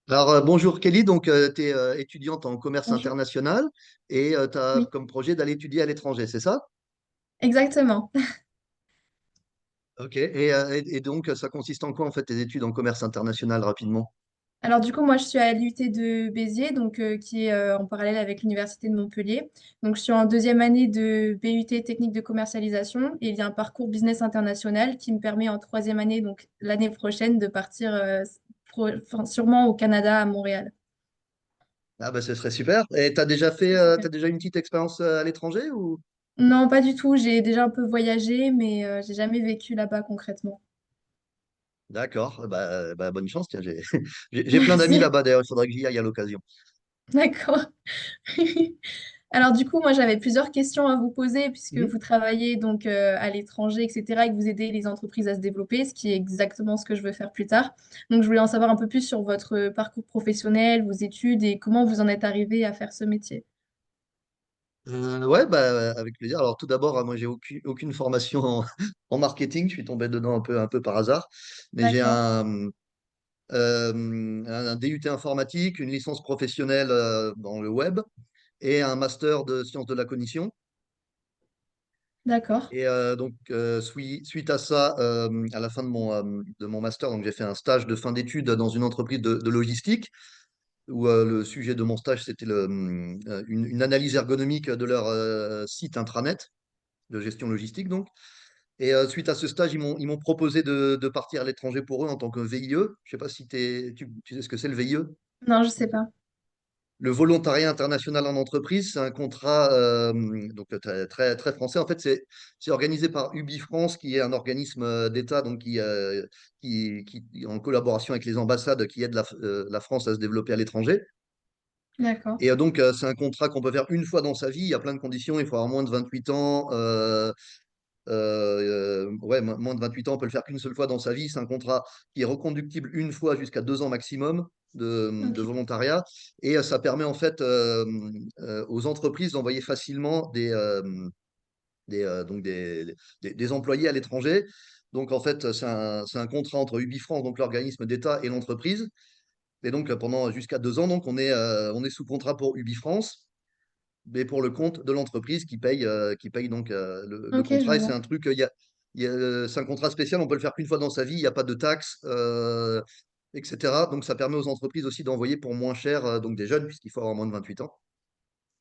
Alors, bonjour Kelly, donc tu es étudiante en commerce Bonjour. international et tu as Oui, comme projet d'aller étudier à l'étranger, c'est ça? exactement. Ok, et donc ça consiste en quoi en fait tes études en commerce international rapidement? Alors du coup, moi, je suis à l'UT de Béziers, donc qui est en parallèle avec l'Université de Montpellier. Donc je suis en deuxième année de BUT technique de commercialisation et il y a un parcours business international qui me permet en troisième année, donc l'année prochaine, de partir enfin, sûrement au Canada, à Montréal. Ah bah ce serait super. Et C'est super. t'as déjà une petite expérience à l'étranger ou? Non, pas du tout. J'ai déjà un peu voyagé, mais j'ai jamais vécu là-bas concrètement. D'accord, bah, bonne chance, tiens, j'ai plein d'amis Merci. là-bas d'ailleurs, il faudrait que j'y aille à l'occasion. D'accord. Alors du coup, moi j'avais plusieurs questions à vous poser puisque Mhm. vous travaillez donc à l'étranger, etc. et que vous aidez les entreprises à se développer, ce qui est exactement ce que je veux faire plus tard. Donc je voulais en savoir un peu plus sur votre parcours professionnel, vos études et comment vous en êtes arrivé à faire ce métier. Ouais, bah, avec plaisir. Alors tout d'abord, moi j'ai aucune formation en marketing, je suis tombé dedans un peu par hasard, mais j'ai D'accord, un DUT informatique, une licence professionnelle dans le web et un master de sciences de la cognition. d'accord, Et suite à ça, à la fin de mon master, donc j'ai fait un stage de fin d'études dans une entreprise de logistique où le sujet de mon stage, c'était une analyse ergonomique de leur site intranet de gestion logistique. Donc. Et suite à ce stage, ils m'ont proposé de partir à l'étranger pour eux en tant que VIE. Je sais pas si tu sais ce que c'est le VIE. non, je sais pas. Le volontariat international en entreprise, c'est un contrat donc très français. En fait, c'est organisé par UbiFrance, qui est un organisme d'État donc en collaboration avec les ambassades qui aident la France à se développer à l'étranger. D'accord, Et donc, c'est un contrat qu'on peut faire une fois dans sa vie. Il y a plein de conditions. Il faut avoir moins de 28 ans. Ouais, moins de 28 ans, on peut le faire qu'une seule fois dans sa vie. C'est un contrat qui est reconductible une fois jusqu'à 2 ans maximum de ok, volontariat. Et ça permet en fait aux entreprises d'envoyer facilement donc des employés à l'étranger. Donc en fait, c'est un contrat entre UbiFrance, donc l'organisme d'État, et l'entreprise. Et donc pendant jusqu'à 2 ans, donc on est sous contrat pour UbiFrance mais pour le compte de l'entreprise qui paye donc le ok, je contrat. Et c'est vois. un truc, c'est un contrat spécial, on peut le faire qu'une fois dans sa vie, il n'y a pas de taxes, etc. Donc ça permet aux entreprises aussi d'envoyer pour moins cher donc des jeunes, puisqu'il faut avoir moins de 28 ans.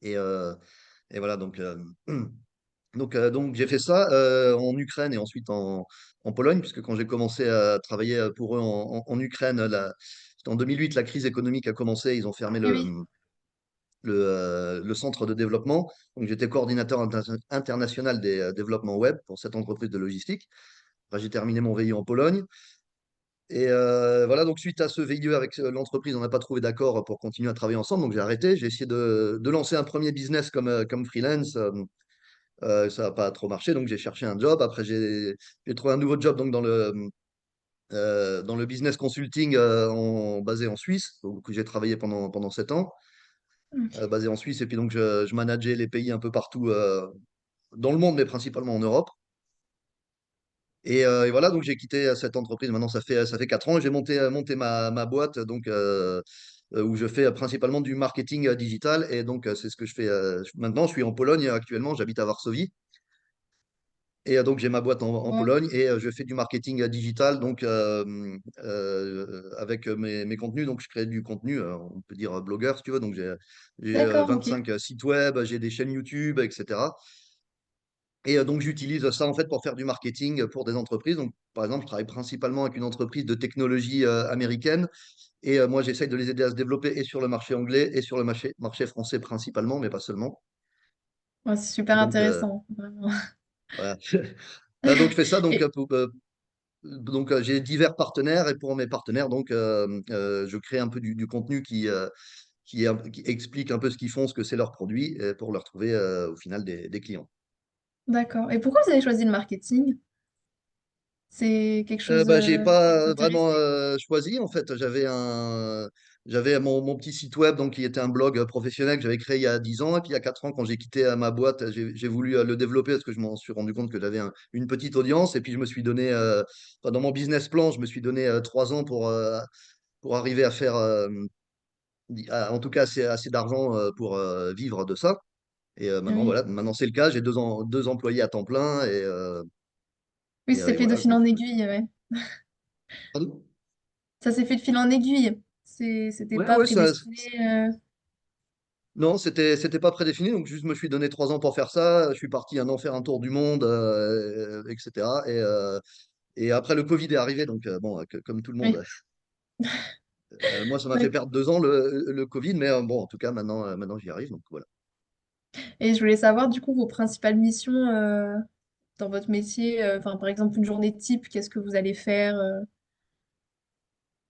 Et, euh, et voilà, donc j'ai fait ça en Ukraine et ensuite en Pologne, puisque quand j'ai commencé à travailler pour eux en Ukraine, c'était en 2008, la crise économique a commencé, ils ont fermé Oui, oui. le centre de développement. Donc, j'étais coordinateur international des développements web pour cette entreprise de logistique. Après, j'ai terminé mon VIE en Pologne. Et voilà, donc suite à ce VIE avec l'entreprise, on n'a pas trouvé d'accord pour continuer à travailler ensemble. Donc, j'ai arrêté. J'ai essayé de lancer un premier business comme freelance. Ça n'a pas trop marché. Donc, j'ai cherché un job. Après, j'ai trouvé un nouveau job donc, dans le business consulting basé en Suisse, où j'ai travaillé pendant 7 ans. Ok. Basé en Suisse. Et puis donc, je manageais les pays un peu partout dans le monde, mais principalement en Europe. Et voilà, donc j'ai quitté cette entreprise. Maintenant, ça fait 4 ans. J'ai monté ma boîte donc, où je fais principalement du marketing digital. Et donc, c'est ce que je fais maintenant. Je suis en Pologne actuellement. J'habite à Varsovie. Et donc, j'ai ma boîte en Wow. Pologne et je fais du marketing digital donc, avec mes contenus. Donc, je crée du contenu, on peut dire blogueur si tu veux. Donc, j'ai D'accord, ok. 25 sites web, j'ai des chaînes YouTube, etc. Et donc, j'utilise ça en fait pour faire du marketing pour des entreprises. Donc, par exemple, je travaille principalement avec une entreprise de technologie américaine. Et moi, j'essaye de les aider à se développer et sur le marché anglais et sur le marché français principalement, mais pas seulement. Ouais, c'est Et super donc, intéressant, vraiment. voilà. Donc, je fais ça. Et J'ai divers partenaires et pour mes partenaires, je crée un peu du contenu qui explique un peu ce qu'ils font, ce que c'est leur produit, pour leur trouver au final des clients. d'accord. Et pourquoi vous avez choisi le marketing? C'est quelque chose J'ai qui vous pas vraiment intéressait? choisi. En fait, j'avais mon petit site web donc qui était un blog professionnel que j'avais créé il y a 10 ans. Et puis il y a 4 ans, quand j'ai quitté ma boîte, j'ai voulu le développer parce que je m'en suis rendu compte que j'avais une petite audience. Et puis je me suis donné, enfin, dans mon business plan, je me suis donné 3 ans pour arriver à faire, en tout cas, assez d'argent pour vivre de ça. Et maintenant, Oui. voilà, maintenant c'est le cas. J'ai deux employés à temps plein Oui, ça s'est et fait de voilà, fil quoi. en aiguille, ouais. Pardon. Ça s'est fait de fil en aiguille. C'était Ouais, pas ouais, prédestiné. non, c'était pas prédéfini. Donc, juste, je me suis donné 3 ans pour faire ça. Je suis parti un an faire un tour du monde, etc. Et après, le Covid est arrivé. Donc, bon, comme tout le monde, Oui. moi, ça m'a fait D'accord. perdre 2 ans le Covid. Mais bon, en tout cas, maintenant j'y arrive. Donc, voilà. Et je voulais savoir, du coup, vos principales missions dans votre métier. Enfin, par exemple, une journée type, qu'est-ce que vous allez faire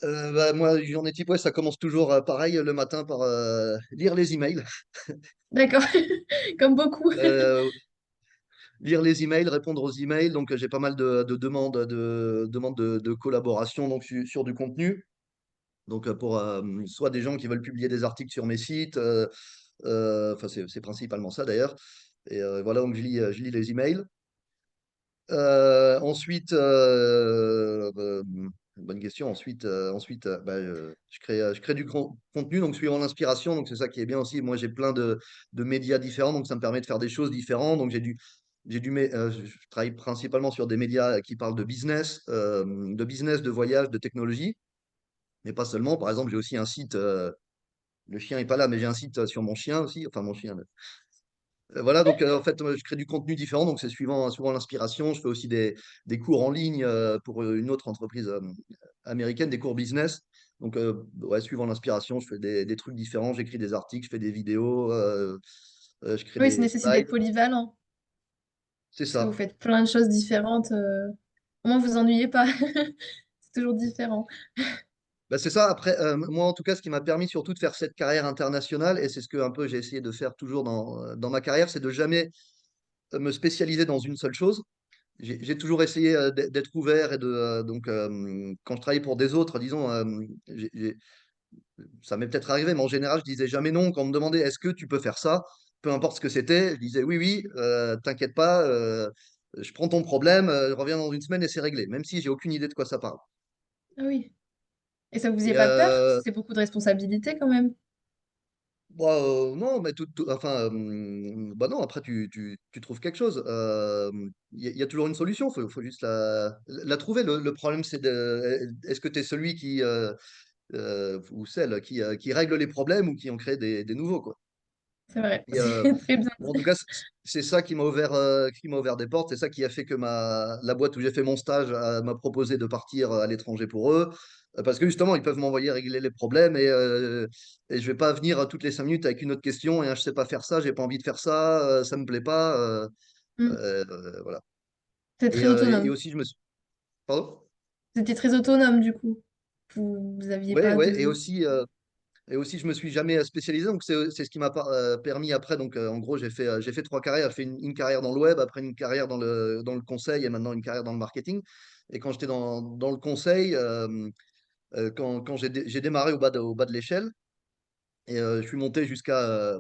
Bah, moi, une journée type, ouais, ça commence toujours pareil le matin par lire les emails. D'accord. Comme beaucoup. Euh, Lire les emails, répondre aux emails. Donc, j'ai pas mal de demandes de collaboration donc, sur du contenu. Donc, pour soit des gens qui veulent publier des articles sur mes sites, enfin, c'est principalement ça d'ailleurs. Et voilà, donc je lis les emails. Ensuite, bonne question. Ensuite bah, je crée du contenu, donc suivant l'inspiration. Donc, c'est ça qui est bien aussi. Moi, j'ai plein de médias différents, donc ça me permet de faire des choses différentes. Donc, je travaille principalement sur des médias qui parlent de business, de voyage, de technologie, mais pas seulement. Par exemple, j'ai aussi un site. Le chien est pas là, mais j'ai un site sur mon chien aussi. Enfin, mon chien. Voilà, donc en fait, je crée du contenu différent, donc c'est suivant l'inspiration. Je fais aussi des cours en ligne pour une autre entreprise américaine, des cours business. Donc, ouais, suivant l'inspiration, je fais des trucs différents. J'écris des articles, je fais des vidéos, je crée Oui, ça des nécessite d'être slides. polyvalent. C'est Parce que vous ça. faites plein de choses différentes. Au moins, vous ennuyez pas. C'est toujours différent. Bah, c'est ça. Après, moi, en tout cas, ce qui m'a permis surtout de faire cette carrière internationale, et c'est ce que un peu j'ai essayé de faire toujours dans ma carrière, c'est de jamais me spécialiser dans une seule chose. J'ai toujours essayé d'être ouvert et donc quand je travaillais pour des autres, disons, ça m'est peut-être arrivé, mais en général, je disais jamais non. Quand on me demandait est-ce que tu peux faire ça, peu importe ce que c'était, je disais oui, oui, t'inquiète pas, je prends ton problème, je reviens dans une semaine et c'est réglé, même si j'ai aucune idée de quoi ça parle. Ah oui. Et ça vous faisait Et pas peur? C'est beaucoup de responsabilités quand même. bah, non, mais enfin, bah non, après tu trouves quelque chose. Il y a toujours une solution, faut juste la trouver. Le problème, c'est est-ce que tu es celui ou celle qui règle les problèmes ou qui en crée des nouveaux, quoi. C'est vrai. Et, C'est très bien bon, en tout dit. cas, c'est ça qui m'a ouvert des portes. C'est ça qui a fait que la boîte où j'ai fait mon stage m'a proposé de partir à l'étranger pour eux. Parce que justement, ils peuvent m'envoyer régler les problèmes et je vais pas venir toutes les 5 minutes avec une autre question et je sais pas faire ça, j'ai pas envie de faire ça, ça me plaît pas. Mm. Voilà. C'est très Et autonome. aussi, je me suis. Pardon? Vous étiez très autonome du coup. Vous aviez Ouais, pas ouais. de... Et aussi, je me suis jamais spécialisé, donc c'est ce qui m'a permis après. Donc, en gros, j'ai fait 3 carrières. J'ai fait une carrière dans le web, après une carrière dans le conseil et maintenant une carrière dans le marketing. Et quand j'étais dans le conseil, quand j'ai démarré au bas de l'échelle, et je suis monté jusqu'à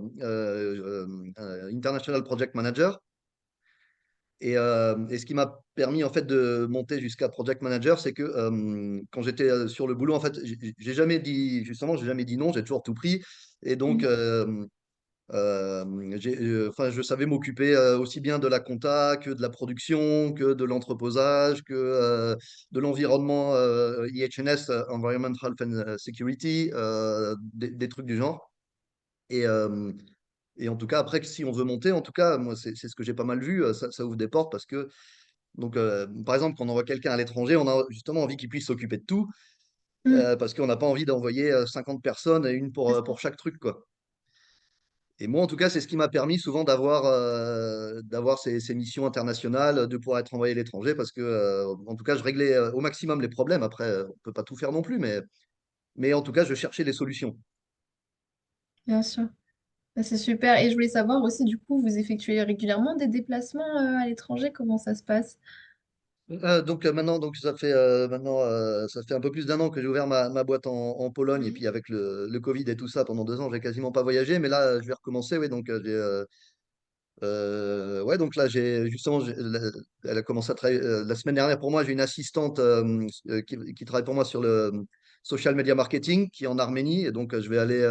International Project Manager. Et ce qui m'a permis en fait de monter jusqu'à project manager, c'est que quand j'étais sur le boulot, en fait, j'ai jamais dit justement, j'ai jamais dit non, j'ai toujours tout pris. Et donc, Mm. enfin, je savais m'occuper aussi bien de la compta que de la production, que de l'entreposage, que de l'environnement EHS, Environmental Health and Security, des trucs du genre. Et, euh, et en tout cas, après, si on veut monter, en tout cas, moi, c'est ce que j'ai pas mal vu, ça ouvre des portes parce que donc, par exemple, quand on envoie quelqu'un à l'étranger, on a justement envie qu'il puisse s'occuper de tout, Mm. parce qu'on n'a pas envie d'envoyer 50 personnes et une C'est ça. pour chaque truc, quoi. Et moi, en tout cas, c'est ce qui m'a permis souvent d'avoir ces missions internationales, de pouvoir être envoyé à l'étranger, parce que, en tout cas, je réglais au maximum les problèmes. Après, on peut pas tout faire non plus, mais en tout cas, je cherchais les solutions. Bien sûr. Bah, c'est super. Et je voulais savoir aussi, du coup, vous effectuez régulièrement des déplacements à l'étranger? Comment ça se passe? Donc maintenant, ça fait un peu plus d'1 an que j'ai ouvert ma boîte en Pologne et Oui. puis avec le Covid et tout ça pendant 2 ans, j'ai quasiment pas voyagé, mais là je vais recommencer, oui, donc Ouais, donc là, elle a commencé à travailler la semaine dernière pour moi. J'ai une assistante qui travaille pour moi sur le social media marketing qui est en Arménie. Et donc, je vais aller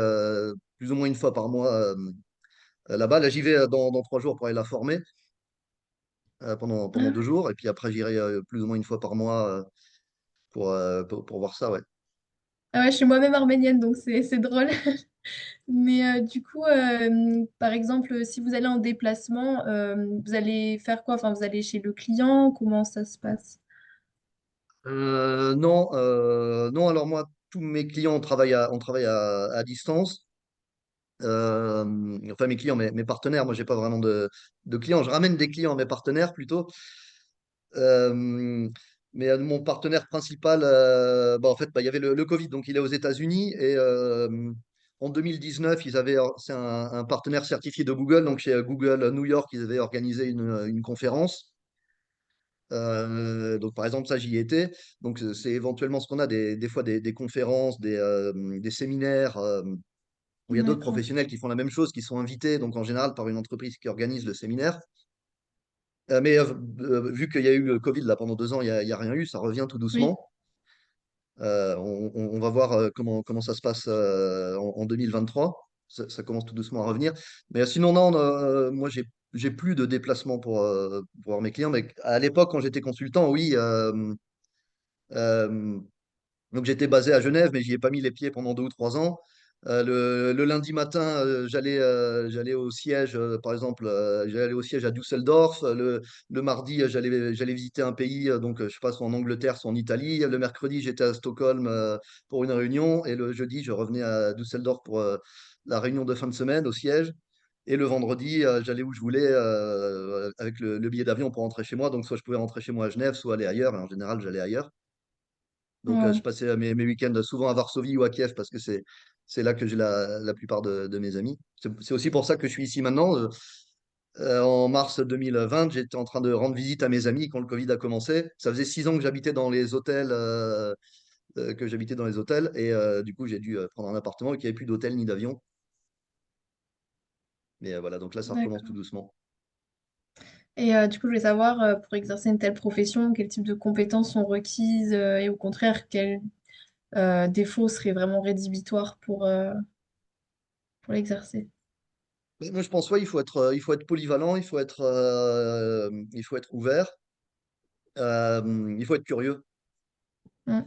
plus ou moins une fois par mois là-bas. Là, j'y vais dans 3 jours pour aller la former pendant Ah, 2 jours. Et puis après, j'irai plus ou moins une fois par mois pour voir ça. Ouais. ah ouais, je suis moi-même arménienne, donc c'est drôle. Mais du coup, par exemple, si vous allez en déplacement, vous allez faire quoi? Enfin, vous allez chez le client, comment ça se passe? Non, non, alors moi, tous mes clients, on travaille à distance. Enfin, mes clients, mes partenaires, moi, j'ai pas vraiment de clients. Je ramène des clients à mes partenaires plutôt. Euh, mais mon partenaire principal, bah, en fait, bah, il y avait le Covid, donc il est aux États-Unis. Et en 2019, c'est un partenaire certifié de Google, donc chez Google New York, ils avaient organisé une conférence. Donc, par exemple, ça, j'y étais. Donc, c'est éventuellement ce qu'on a des fois des conférences, des séminaires où il y a d'autres D'accord. professionnels qui font la même chose, qui sont invités, donc en général par une entreprise qui organise le séminaire. Mais vu qu'il y a eu le Covid là pendant 2 ans, il y a rien eu, ça revient tout Oui, doucement. On va voir comment ça se passe en 2023. Ça commence tout doucement à revenir. Mais sinon, non, moi, j'ai plus de déplacements pour voir mes clients. Mais à l'époque, quand j'étais consultant, oui. Euh, donc j'étais basé à Genève, mais j'y ai pas mis les pieds pendant 2 ou 3 ans. Le lundi matin, j'allais au siège, par exemple, j'allais au siège à Düsseldorf. Le mardi, j'allais visiter un pays, donc je sais pas, soit en Angleterre, soit en Italie. Le mercredi, j'étais à Stockholm pour une réunion. Et le jeudi, je revenais à Düsseldorf pour la réunion de fin de semaine au siège. Et le vendredi, j'allais où je voulais avec le billet d'avion pour rentrer chez moi. Donc soit je pouvais rentrer chez moi à Genève, soit aller ailleurs. Et en général, j'allais ailleurs. Donc, je wow, passais mes week-ends souvent à Varsovie ou à Kiev parce que c'est là que j'ai la plupart de mes amis. C'est aussi pour ça que je suis ici maintenant. En mars 2020, j'étais en train de rendre visite à mes amis quand le Covid a commencé. Ça faisait 6 ans que j'habitais dans les hôtels, et du coup, j'ai dû prendre un appartement et qu'il n'y avait plus d'hôtel ni d'avion. Mais voilà, donc là, ça recommence tout d'accord. doucement. Et du coup, je voulais savoir, pour exercer une telle profession, quel type de compétences sont requises et au contraire, quels défauts seraient vraiment rédhibitoires pour l'exercer. Mais moi, je pense, ouais, il faut être polyvalent, il faut être ouvert, il faut être curieux. Mm.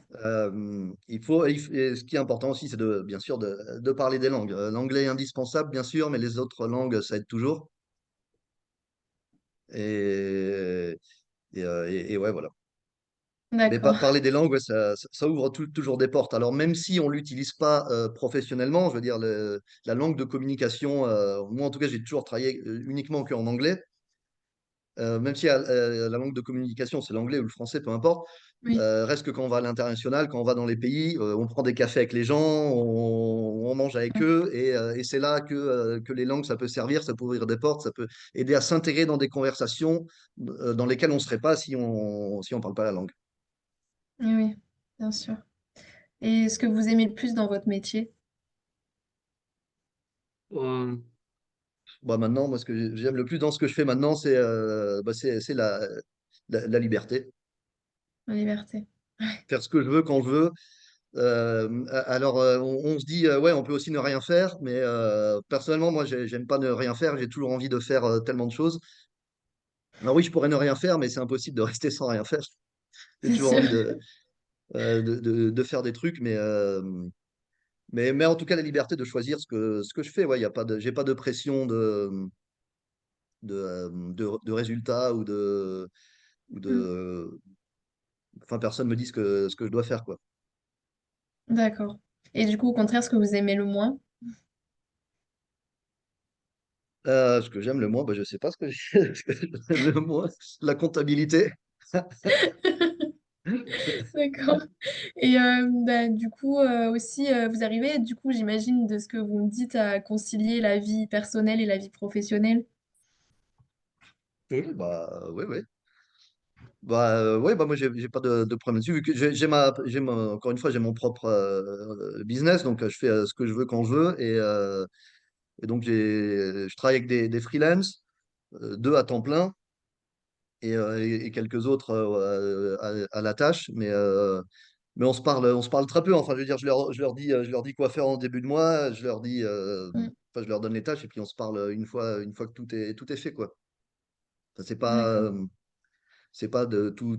Et ce qui est important aussi, c'est bien sûr de parler des langues. L'anglais est indispensable, bien sûr, mais les autres langues, ça aide toujours. Et, et ouais, voilà. Mais D'accord. parler des langues, ouais, ça ouvre toujours des portes. Alors, même si on ne l'utilise pas professionnellement, je veux dire, la langue de communication, moi en tout cas, j'ai toujours travaillé uniquement qu'en anglais. Même si la langue de communication, c'est l'anglais ou le français, peu importe. Oui, Reste que quand on va à l'international, quand on va dans les pays, on prend des cafés avec les gens, on mange avec eux, et c'est là que les langues, ça peut servir, ça peut ouvrir des portes, ça peut aider à s'intégrer dans des conversations dans lesquelles on ne serait pas si on parle pas la langue. oui, oui, bien sûr. Et ce que vous aimez le plus dans votre métier? Euh, Bah maintenant, moi, ce que j'aime le plus dans ce que je fais maintenant, c'est la liberté. La liberté. Faire ce que je veux quand je veux. Alors, on se dit, ouais, on peut aussi ne rien faire, mais personnellement, moi, j'aime pas ne rien faire. J'ai toujours envie de faire tellement de choses. Alors oui, je pourrais ne rien faire, mais c'est impossible de rester sans rien faire. J'ai C'est toujours sûr. envie de faire des trucs, mais en tout cas, la liberté de choisir ce que je fais. Ouais, j'ai pas de pression de résultats ou Mm. de, enfin, personne me dit ce que je dois faire, quoi. D'accord. Et du coup, au contraire, ce que vous aimez le moins? Ce que j'aime le moins, bah, je sais pas ce que ce que j'aime le moins, la comptabilité. D'accord. Et bah, du coup, aussi, vous arrivez, du coup, j'imagine, de ce que vous me dites, à concilier la vie personnelle et la vie professionnelle. Oui, bah, ouais, ouais. Bah, ouais, bah, moi, j'ai pas de problème là-dessus, vu que encore une fois, j'ai mon propre business, donc je fais ce que je veux quand je veux, et donc je travaille avec des freelances. deux à temps plein et quelques autres à la tâche. Mais on se parle très peu. Enfin, je veux dire, je leur dis quoi faire en début de mois. Mm. Enfin, je leur donne les tâches et puis on se parle une fois que tout est fait, quoi. Enfin, D'accord. c'est pas tous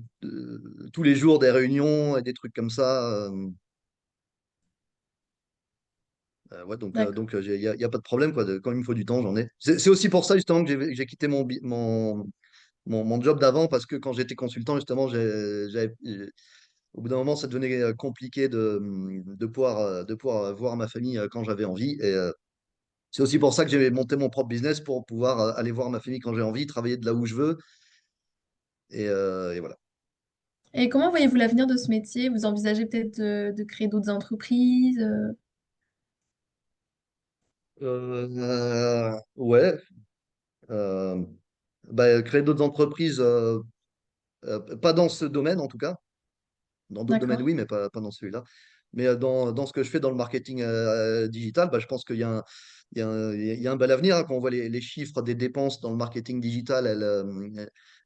les jours des réunions et des trucs comme ça. Ouais, D'accord. il y a pas de problème, quoi. Quand il me faut du temps, j'en ai. C'est aussi pour ça, justement, que j'ai quitté mon job d'avant, parce que quand j'étais consultant, justement, au bout d'un moment, ça devenait compliqué de pouvoir voir ma famille quand j'avais envie. C'est aussi pour ça que j'ai monté mon propre business pour pouvoir aller voir ma famille quand j'ai envie, travailler de là où je veux. Et voilà. Et comment voyez-vous l'avenir de ce métier? Vous envisagez peut-être de créer d'autres entreprises? Ouais. euh, Créer d'autres entreprises, pas dans ce domaine en tout cas. Dans d'autres domaines, D'accord. oui, mais pas dans celui-là. Mais dans ce que je fais dans le marketing digital, je pense qu'il y a il y a un bel avenir, hein. Quand on voit les chiffres des dépenses dans le marketing digital,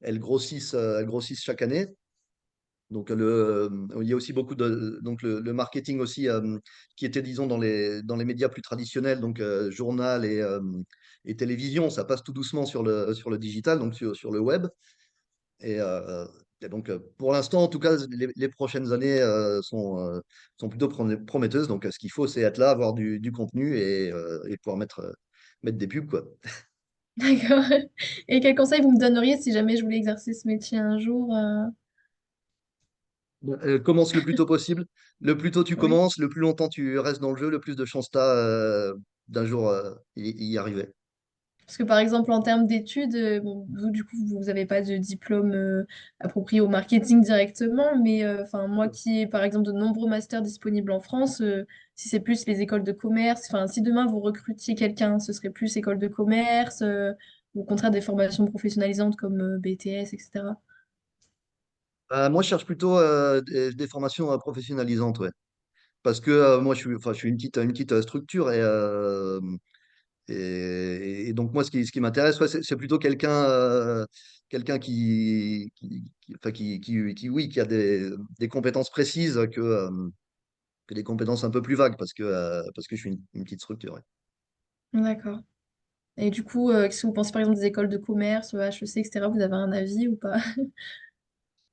elles grossissent chaque année. Donc, il y a aussi beaucoup donc le marketing aussi qui était, disons, dans les médias plus traditionnels, donc journal et télévision, ça passe tout doucement sur le digital, donc sur le web. Et, euh, et donc, pour l'instant, en tout cas, les prochaines années sont plutôt prometteuses. Donc, ce qu'il faut, c'est être là, avoir du contenu et pouvoir mettre des pubs, quoi. D'accord. Et quel conseil vous me donneriez si jamais je voulais exercer ce métier un jour? Commence le plus tôt possible. Le plus tôt tu Oui. commences, le plus longtemps tu restes dans le jeu, le plus de chances tu as d'un jour y arriver. Parce que par exemple, en termes d'études, bon, vous, du coup, vous n'avez pas de diplôme approprié au marketing directement, mais enfin, moi qui ai par exemple de nombreux masters disponibles en France, si c'est plus les écoles de commerce, enfin, si demain vous recrutiez quelqu'un, ce serait plus école de commerce, ou au contraire des formations professionnalisantes comme BTS, etc. Moi, je cherche plutôt des formations professionnalisantes, ouais. Parce que moi, enfin, je suis une petite structure et donc moi, ce qui m'intéresse, ouais, c'est plutôt quelqu'un enfin, oui, qui a des compétences précises que des compétences un peu plus vagues, parce que je suis une petite structure, ouais. D'accord. Et du coup, qu'est-ce que vous pensez par exemple des écoles de commerce, HEC, etc. Vous avez un avis ou pas?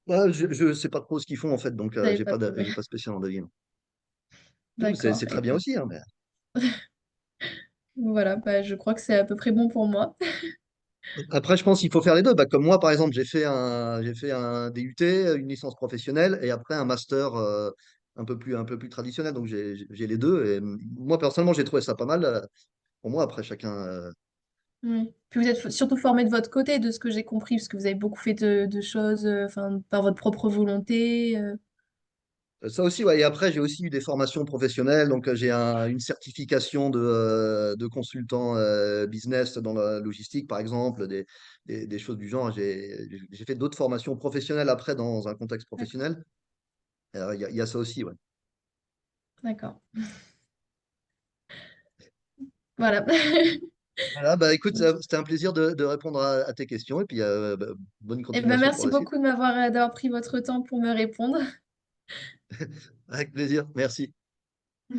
Je sais pas trop ce qu'ils font en fait, donc Vous savez pas trop. j'ai pas spécialement d'avis, non. D'accord. C'est Et très bien aussi, hein, mais... voilà, bah, je crois que c'est à peu près bon pour moi. Après, je pense qu'il faut faire les deux. Comme moi, par exemple, j'ai fait un DUT, une licence professionnelle, et après un master un peu plus traditionnel. Donc, j'ai les deux. Et moi, personnellement, j'ai trouvé ça pas mal. Pour moi, après, chacun. Oui. Puis vous êtes surtout formé de votre côté, de ce que j'ai compris, parce que vous avez beaucoup fait de choses, enfin, par votre propre volonté. Ça aussi, ouais. Et après, j'ai aussi eu des formations professionnelles. Donc, j'ai une certification de consultant business dans la logistique, par exemple, des choses du genre. J'ai fait d'autres formations professionnelles après dans un contexte D'accord. professionnel. Il y a ça aussi, ouais. D'accord. Voilà. Voilà, bah écoute, c'était un plaisir de répondre à tes questions et puis bonne Et ben, continuation pour merci la suite. beaucoup de d'avoir pris votre temps pour me répondre. Avec plaisir, merci.